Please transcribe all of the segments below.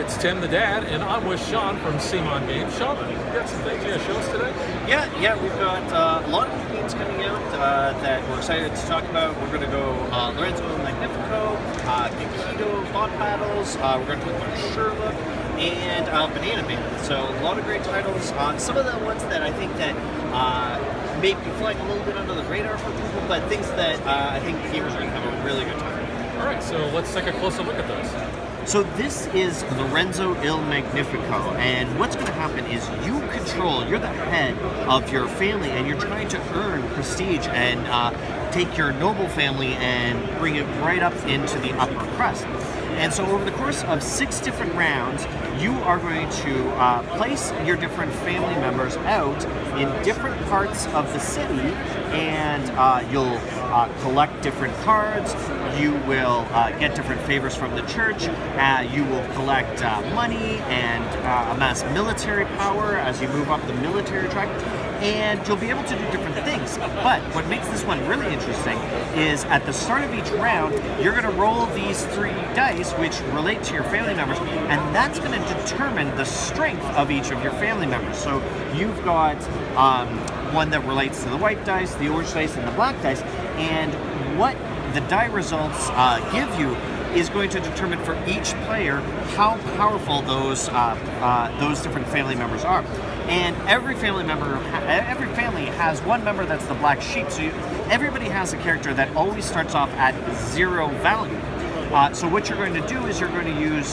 it's Tim the Dad, and I'm with Sean from CMON Games. Sean, you got some things you got to show us today? Yeah, we've got a lot of new games coming out that we're excited to talk about. We're going to go Lorenzo Magnifico, Gekido, Bot Battles, we're going to talk about Sherlock, and Banana Bandit. So a lot of great titles. Some of the ones that I think that may be flying a little bit under the radar for people, but things that I think gamers are going to have a really good time. All right, so let's take a closer look at those. So this is Lorenzo Il Magnifico, and what's going to happen is you're the head of your family, and you're trying to earn prestige and take your noble family and bring it right up into the upper crust. And so over the course of 6 different rounds, you are going to place your different family members out in different parts of the city, and you'll collect different cards, you will get different favors from the church, you will collect money and amass military power as you move up the military track, and you'll be able to do different things. But what makes this one really interesting is at the start of each round, you're going to roll these 3 dice which relate to your family members, and that's going to determine the strength of each of your family members. So you've got one that relates to the white dice, the orange dice, and the black dice, and what the die results give you is going to determine for each player how powerful those different family members are. And every family has one member that's the black sheep. So everybody has a character that always starts off at 0 value. So what you're going to do is you're going to use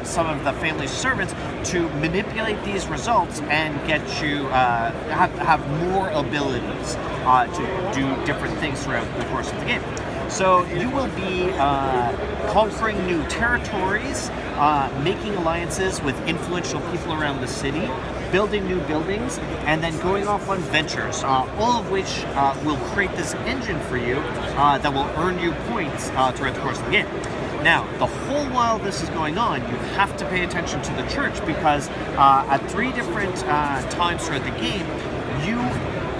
some of the family servants to manipulate these results and get you have more abilities to do different things throughout the course of the game. So you will be conquering new territories, making alliances with influential people around the city, building new buildings, and then going off on ventures, all of which will create this engine for you that will earn you points throughout the course of the game. Now, the whole while this is going on, you have to pay attention to the church, because at 3 different times throughout the game, you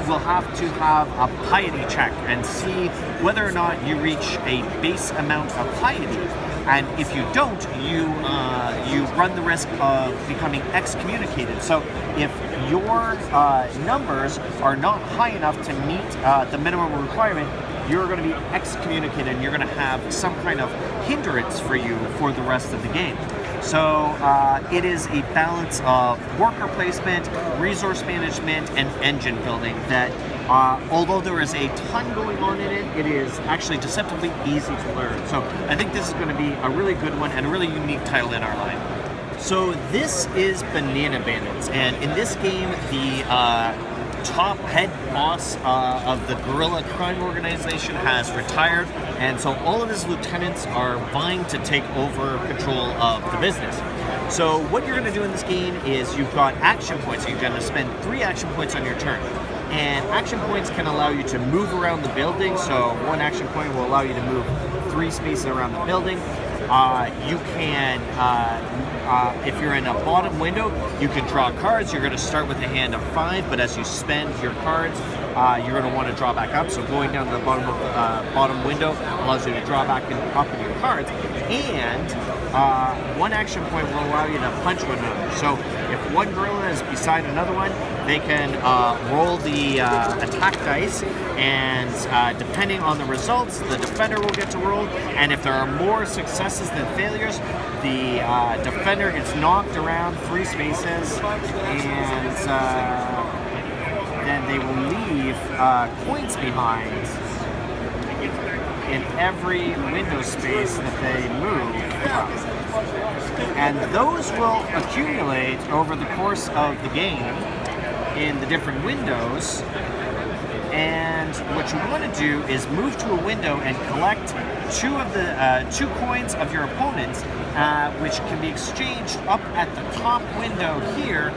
will have to have a piety check and see whether or not you reach a base amount of piety. And if you don't, you run the risk of becoming excommunicated. So if your numbers are not high enough to meet the minimum requirement, you're going to be excommunicated, and you're going to have some kind of hindrance for you for the rest of the game. So it is a balance of worker placement, resource management, and engine building that, although there is a ton going on in it, it is actually deceptively easy to learn. So I think this is going to be a really good one and a really unique title in our line. So this is Banana Bandits, and in this game, the top head boss of the guerrilla crime organization has retired, and so all of his lieutenants are vying to take over control of the business. So what you're going to do in this game is you've got action points. You're going to spend 3 action points on your turn, and action points can allow you to move around the building. So 1 action point will allow you to move 3 spaces around the building. You can, if you're in a bottom window, you can draw cards. You're going to start with a hand of 5, but as you spend your cards, you're going to want to draw back up. So going down to the bottom of the bottom window allows you to draw back up in your cards. And 1 action point will allow you to punch one another. So if one gorilla is beside another one, they can roll the attack dice, and depending on the results, the defender will get to roll. And if there are more successes than failures, the defender gets knocked around 3 spaces, and then they will leave coins behind in every window space that they move. And those will accumulate over the course of the game in the different windows. And what you want to do is move to a window and collect 2 of the 2 coins of your opponent, which can be exchanged up at the top window here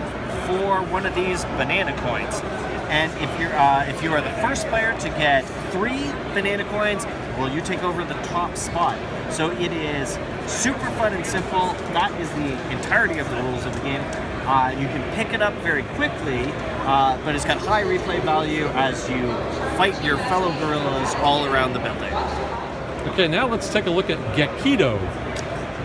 for one of these banana coins. And if you are the first player to get 3 banana coins, well, you take over the top spot. So it is super fun and simple. That is the entirety of the rules of the game. You can pick it up very quickly, but it's got high replay value as you fight your fellow gorillas all around the building. Okay, now let's take a look at Gekido.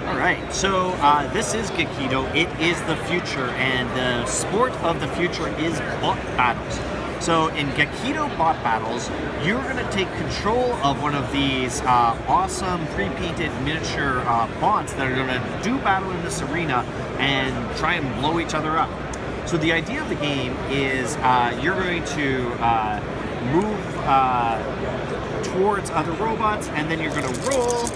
All right, so this is Gekido. It is the future, and the sport of the future is bot battles. So in Gekido bot battles, you're going to take control of one of these awesome pre-painted miniature bots that are going to do battle in this arena and try and blow each other up. So the idea of the game is you're going to move towards other robots, and then you're going to roll,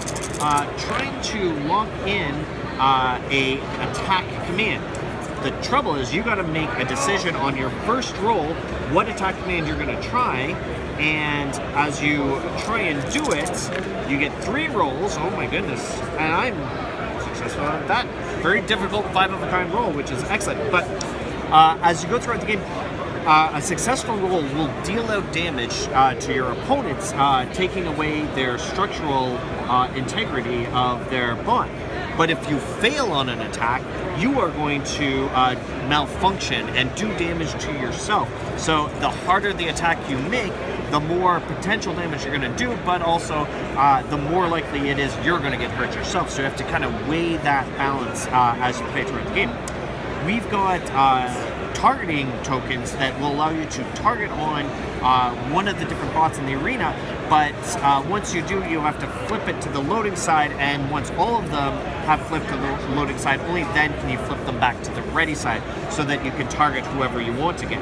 trying to lock in a attack command. The trouble is you got to make a decision on your first roll what attack command you're going to try, and as you try and do it, you get 3 rolls. Oh my goodness, and I'm successful at that. Very difficult 5 of a kind roll, which is excellent. But as you go throughout the game, a successful roll will deal out damage to your opponents, taking away their structural integrity of their bot. But if you fail on an attack, you are going to malfunction and do damage to yourself. So the harder the attack you make, the more potential damage you're going to do, but also the more likely it is you're going to get hurt yourself. So you have to kind of weigh that balance as you play throughout the game. We've got targeting tokens that will allow you to target on one of the different bots in the arena, but once you do, you have to flip it to the loading side, and once all of them have flipped to the loading side, only then can you flip them back to the ready side so that you can target whoever you want to get.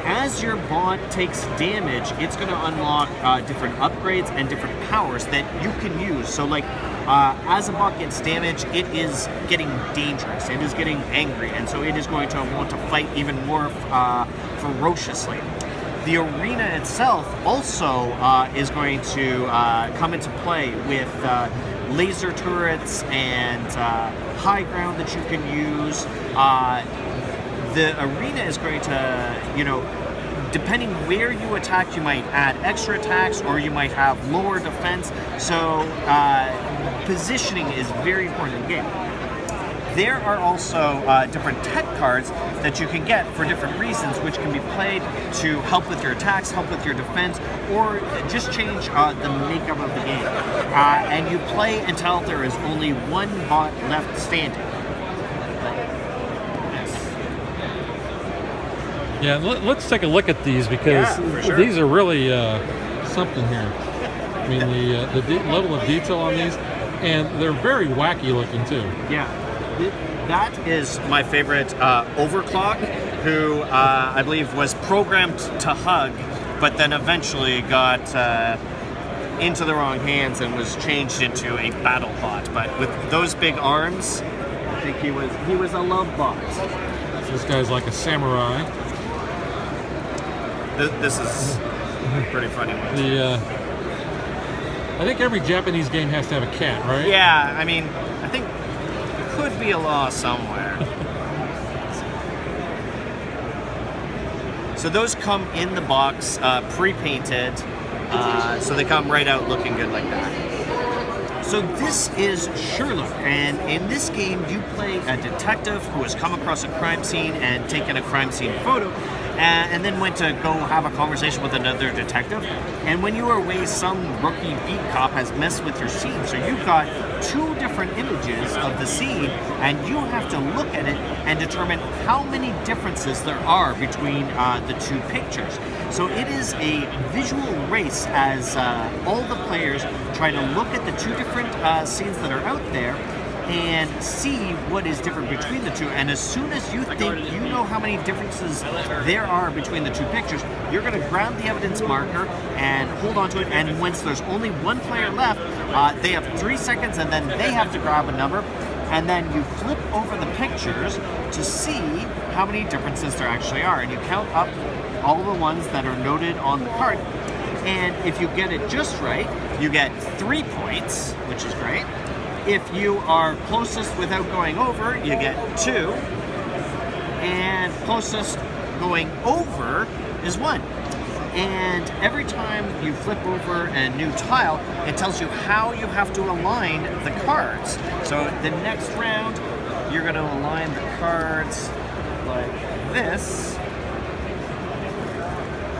As your bot takes damage, it's going to unlock different upgrades and different powers that you can use. So like, as a bot gets damaged, it is getting dangerous, it is getting angry, and so it is going to want to fight even more ferociously. The arena itself also is going to come into play with laser turrets and high ground that you can use. The arena is going to, you know, depending where you attack, you might add extra attacks or you might have lower defense. So positioning is very important in the game. There are also different tech cards that you can get for different reasons, which can be played to help with your attacks, help with your defense, or just change the makeup of the game. And you play until there is only one bot left standing. Yeah, let's take a look at these, because sure. These are really something here. I mean, the level of detail on these, and they're very wacky looking too. Yeah, that is my favorite, Overclock, who I believe was programmed to hug, but then eventually got into the wrong hands and was changed into a battle bot. But with those big arms, I think he was a love bot. This guy's like a samurai. This is pretty funny. I think every Japanese game has to have a cat, right? Yeah, I mean, I think there could be a law somewhere. So those come in the box, pre-painted, so they come right out looking good like that. So this is Sherlock, and in this game you play a detective who has come across a crime scene and taken a crime scene photo, and then went to go have a conversation with another detective. And when you are away, some rookie beat cop has messed with your scene. So you've got 2 different images of the scene, and you have to look at it and determine how many differences there are between the 2 pictures. So it is a visual race as all the players try to look at the 2 different scenes that are out there and see what is different between the 2. And as soon as you think you know how many differences there are between the 2 pictures, you're going to grab the evidence marker and hold on to it. And once there's only one player left, they have 3 seconds, and then they have to grab a number. And then you flip over the pictures to see how many differences there actually are. And you count up all the ones that are noted on the card. And if you get it just right, you get 3 points, which is great. If you are closest without going over, you get 2. And closest going over is 1. And every time you flip over a new tile, it tells you how you have to align the cards. So the next round, you're going to align the cards like this.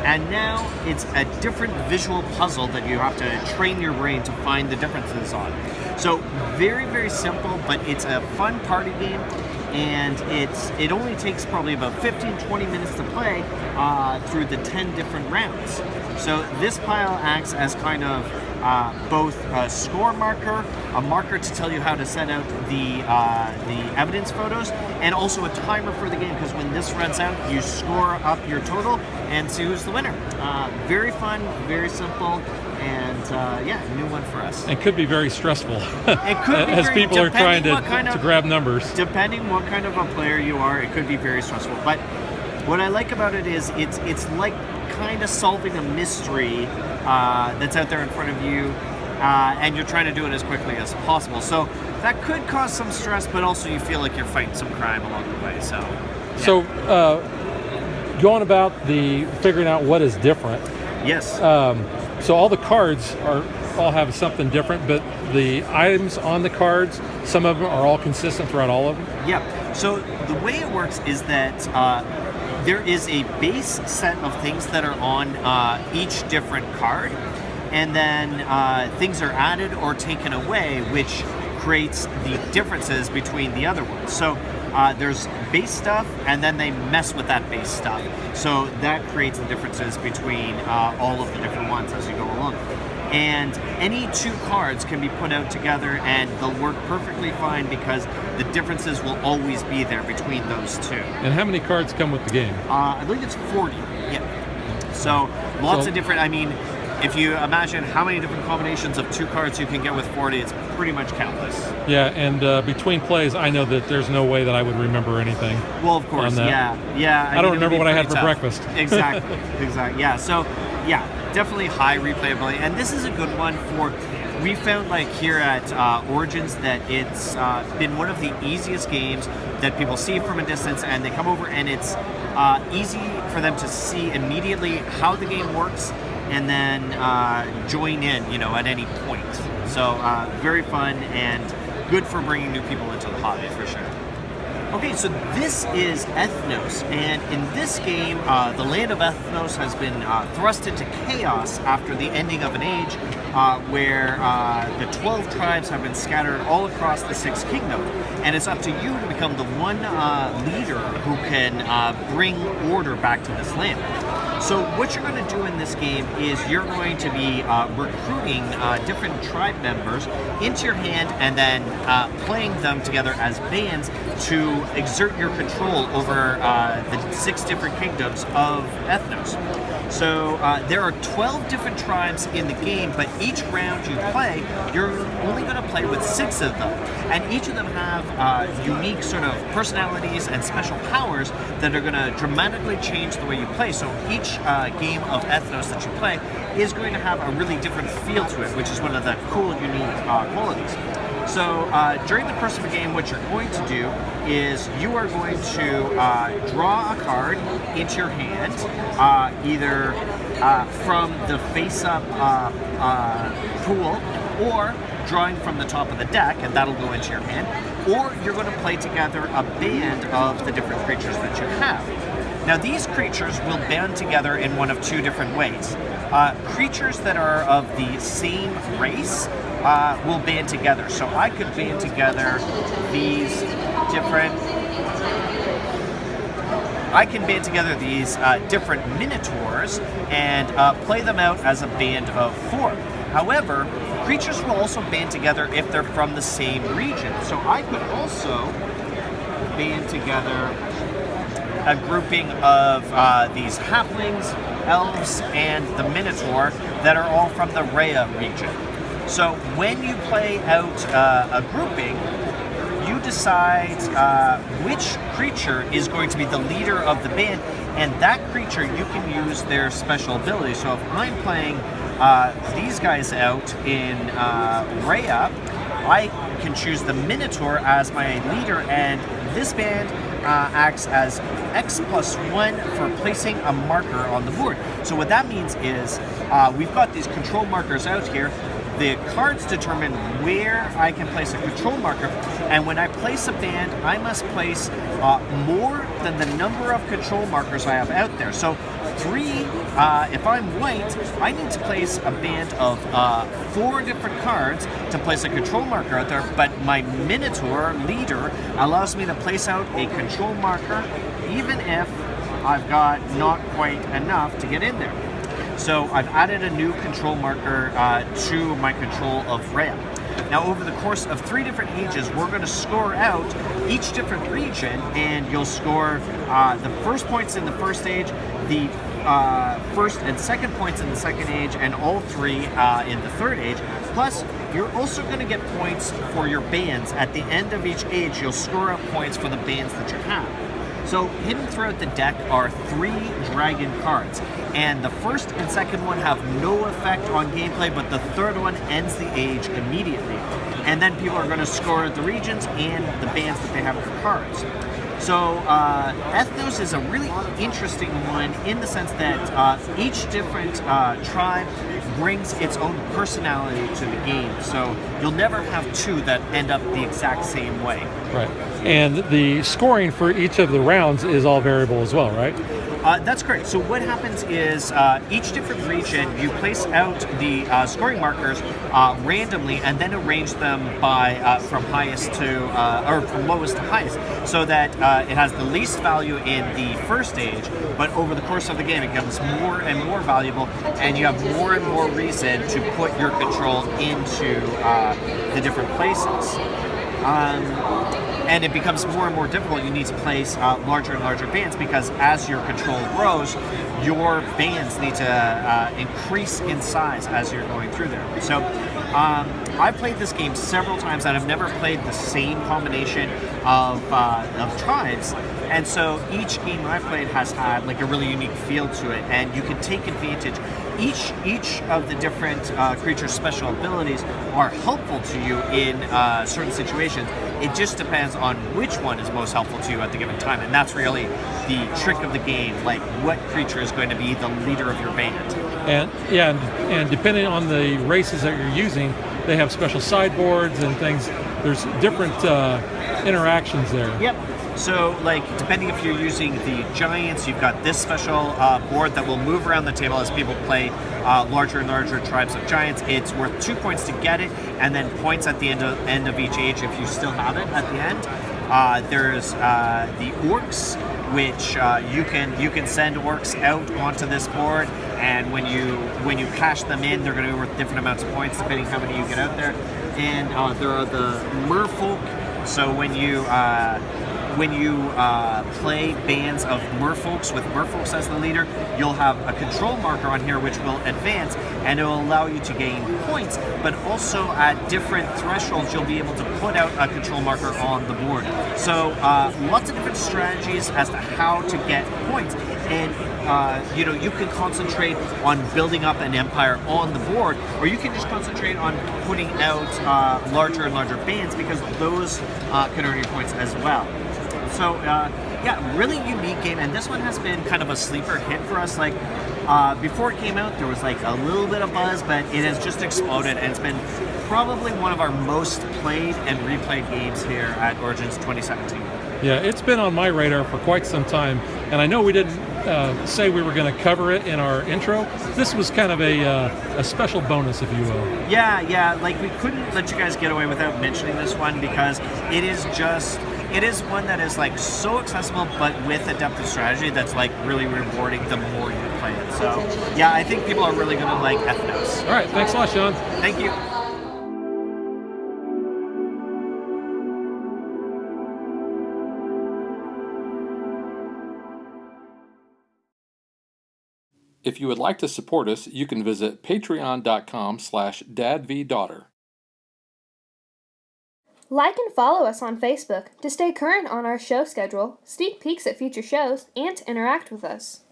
And now it's a different visual puzzle that you have to train your brain to find the differences on. So very, very simple, but it's a fun party game, and it only takes probably about 15-20 minutes to play through the 10 different rounds. So this pile acts as kind of both a score marker, a marker to tell you how to set out the evidence photos, and also a timer for the game, because when this runs out, you score up your total and see who's the winner. Very fun, very simple, and yeah, new one for us. And could be very stressful. It could be as very, people are trying to grab numbers. Depending what kind of a player you are, it could be very stressful. But what I like about it is it's like kind of solving a mystery that's out there in front of you, and you're trying to do it as quickly as possible. So that could cause some stress, but also you feel like you're fighting some crime along the way. So, yeah. So going about the figuring out what is different. Yes. So all the cards all have something different, but the items on the cards, some of them are all consistent throughout all of them? Yeah. So the way it works is that there is a base set of things that are on each different card, and then things are added or taken away, which creates the differences between the other ones. So there's base stuff, and then they mess with that base stuff. So that creates the differences between all of the different ones as you go along. And any two cards can be put out together, and they'll work perfectly fine because the differences will always be there between those two. And how many cards come with the game? I believe it's 40. Yeah. So lots of different. I mean, if you imagine how many different combinations of two cards you can get with 40, it's pretty much countless. Yeah, and between plays, I know that there's no way that I would remember anything. Well, of course, yeah. I don't remember what I had for tough. breakfast. Exactly. Yeah. So, yeah, definitely high replayability, and this is a good one for. We found, like, here at Origins, that it's been one of the easiest games that people see from a distance, and they come over, and it's easy for them to see immediately how the game works, and then join in, at any point. So very fun and good for bringing new people into the hobby, for sure. Okay, so this is Ethnos, and in this game, the land of Ethnos has been thrust into chaos after the ending of an age, where the 12 tribes have been scattered all across the 6 kingdoms, and it's up to you to become the one leader who can bring order back to this land. So what you're going to do in this game is you're going to be recruiting different tribe members into your hand, and then playing them together as bands to exert your control over the 6 different kingdoms of Ethnos. So there are 12 different tribes in the game, but each round you play, you're only going to play with 6 of them. And each of them have unique sort of personalities and special powers that are going to dramatically change the way you play. So each game of Ethnos that you play is going to have a really different feel to it, which is one of the cool, unique qualities. So during the course of the game, what you're going to do is you are going to draw a card into your hand, either from the face-up pool, or drawing from the top of the deck, and that'll go into your hand, or you're going to play together a band of the different creatures that you have. Now, these creatures will band together in one of 2 different ways. Creatures that are of the same race will band together. So I could band together these different... I can band together these different minotaurs and play them out as a band of 4. However, creatures will also band together if they're from the same region. So I could also band together a grouping of these halflings, elves, and the minotaur that are all from the Rhea region. So when you play out a grouping, you decide which creature is going to be the leader of the band, and that creature you can use their special ability. So if I'm playing these guys out in Rhea, I can choose the Minotaur as my leader, and this band acts as X+1 for placing a marker on the board. So what that means is we've got these control markers out here. The cards determine where I can place a control marker, and when I place a band, I must place more than the number of control markers I have out there. So if I'm white, I need to place a band of 4 different cards to place a control marker out there, but my Minotaur leader allows me to place out a control marker even if I've got not quite enough to get in there. So I've added a new control marker to my control of red. Now, over the course of 3 different ages, we're going to score out each different region, and you'll score the first points in the first age, the first and second points in the second age, and all 3 in the third age. Plus, you're also going to get points for your bands. At the end of each age, you'll score out points for the bands that you have. So hidden throughout the deck are 3 dragon cards, and the first and second one have no effect on gameplay, but the third one ends the age immediately. And then people are going to score the regions and the bands that they have in their cards. So Ethnos is a really interesting one in the sense that each different tribe brings its own personality to the game. So you'll never have 2 that end up the exact same way. Right. And the scoring for each of the rounds is all variable as well, right? That's correct. So what happens is each different region, you place out the scoring markers randomly and then arrange them by from highest to or from lowest to highest, so that it has the least value in the first stage, but over the course of the game it becomes more and more valuable, and you have more and more reason to put your control into the different places. And it becomes more and more difficult. You need to place larger and larger bands, because as your control grows, your bands need to increase in size as you're going through there. So I've played this game several times, and I've never played the same combination of tribes. And so each game I've played has had like a really unique feel to it, and you can take advantage. Each of the different creatures' special abilities are helpful to you in certain situations. It just depends on which one is most helpful to you at the given time, and that's really the trick of the game. Like, what creature is going to be the leader of your band? And depending on the races that you're using, they have special sideboards and things. There's different interactions there. Yep. So, like, depending if you're using the giants, you've got this special board that will move around the table as people play larger and larger tribes of giants. It's worth 2 points to get it, and then points at the end of each age if you still have it at the end. There's the orcs, which you can send orcs out onto this board, and when you cash them in, they're going to be worth different amounts of points depending how many you get out there. And there are the merfolk. So when you play bands of merfolks with merfolks as the leader, you'll have a control marker on here which will advance, and it will allow you to gain points, but also at different thresholds you'll be able to put out a control marker on the board. So lots of different strategies as to how to get points. And you can concentrate on building up an empire on the board, or you can just concentrate on putting out larger and larger bands, because those can earn you points as well. So really unique game, and this one has been kind of a sleeper hit for us. Like before it came out, there was like a little bit of buzz, but it has just exploded, and it's been probably one of our most played and replayed games here at Origins 2017. Yeah, it's been on my radar for quite some time, and I know we didn't say we were going to cover it in our intro. This was kind of a special bonus, if you will. Yeah, like we couldn't let you guys get away without mentioning this one, because it is one that is like so accessible, but with a depth of strategy that's like really rewarding the more you play it. So yeah, I think people are really going to like Ethnos. All right, thanks a lot, Sean. Thank you. If you would like to support us, you can visit patreon.com/dadvdaughter. Like and follow us on Facebook to stay current on our show schedule, sneak peeks at future shows, and to interact with us.